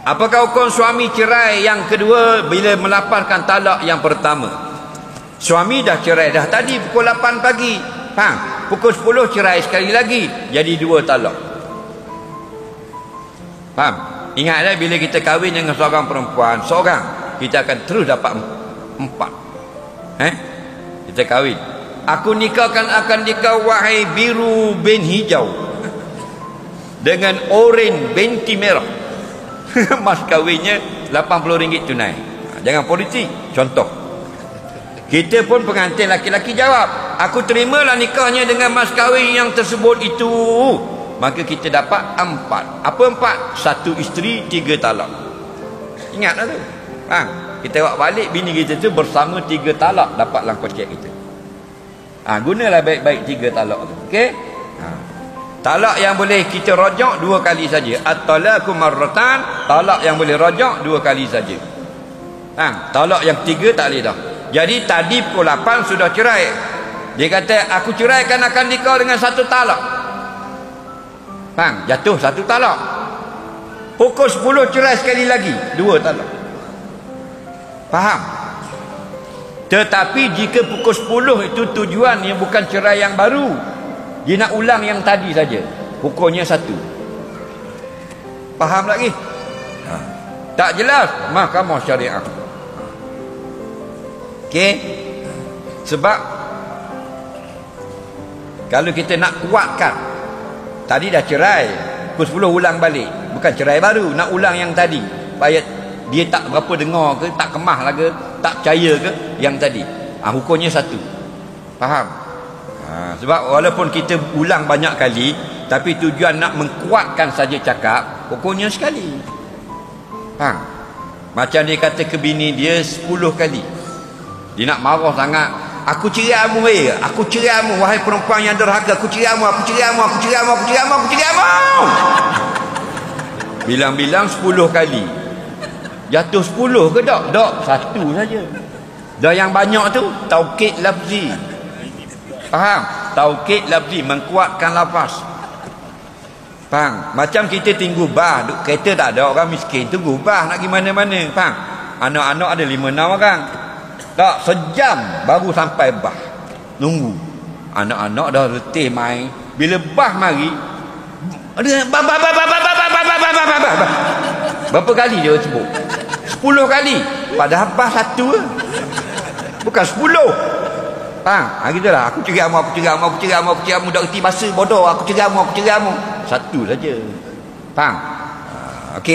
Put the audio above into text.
Apakah hukum suami cerai yang kedua bila melapaskan talak yang pertama? Suami dah cerai dah tadi pukul 8 pagi. Faham? Pukul 10 cerai sekali lagi. Jadi 2 talak. Faham? Ingatlah bila kita kahwin dengan seorang perempuan, seorang, kita akan terus dapat 4. Kita kahwin. Aku nikahkan akan nikah wahai biru bin hijau dengan oren binti merah. Mas kahwinnya RM80 tunai. Jangan politik. Contoh, kita pun pengantin laki-laki jawab, aku terimalah nikahnya dengan mas kahwin yang tersebut itu. Maka kita dapat 4. Apa 4? 1 isteri, 3 talak. Ingatlah tu. Kita bawa balik bini kita tu bersama 3 talak dapatlah kocek kita. Gunalah baik-baik 3 talak tu. Okey? Talak yang boleh kita rajak 2 kali saja. At-talaqu marratan. Talak yang boleh rajak 2 kali saja. Talak yang 3 tak boleh dah. Jadi tadi pukul 8 sudah cerai. Dia kata aku ceraikan akan nikah dengan 1 talak. Jatuh 1 talak. Pukul 10 cerai sekali lagi, 2 talak. Faham? Tetapi jika pukul 10 itu tujuan yang bukan cerai yang baru, dia nak ulang yang tadi saja, hukumnya 1. Faham lagi? Tak jelas mahkamah syariah. Okey? Sebab kalau kita nak kuatkan, tadi dah cerai, pukul 10 ulang balik, bukan cerai baru, nak ulang yang tadi, supaya dia tak berapa dengar ke, tak kemah lagi, tak percaya ke yang tadi. Hukumnya 1. Faham? Sebab walaupun kita ulang banyak kali, tapi tujuan nak mengkuatkan saja cakap, hukumnya sekali. Macam dia kata ke bini dia 10 kali. Dia nak marah sangat, aku ceraimu, aku ceraimu, wahai perempuan yang derhaka, aku ceraimu, aku ceraimu, aku ceraimu, aku ceraimu, aku ceraimu. Bilang-bilang 10 kali. Jatuh 10 ke tak? Tak, 1 saja. Dah yang banyak tu taukid lafzi. Faham? Taukid lafzi, mengkuatkan lafaz. Faham? Macam kita tunggu bah, duk kereta tak ada orang miskin, tunggu bah nak pergi mana-mana. Faham? Anak-anak ada 5-6 orang. Tak, sejam baru sampai bah. Nunggu. Anak-anak dah letih main. Bila bah mari, ada berapa kali dia sebut? 10 kali. Padahal bah 1 ke? Bukan 10. Gitulah. Aku ceraimu, aku ceraimu, aku ceraimu, aku ceraimu. Dah erti bahasa bodoh. Aku ceraimu, aku ceraimu. 1 saja. Faham? Okey.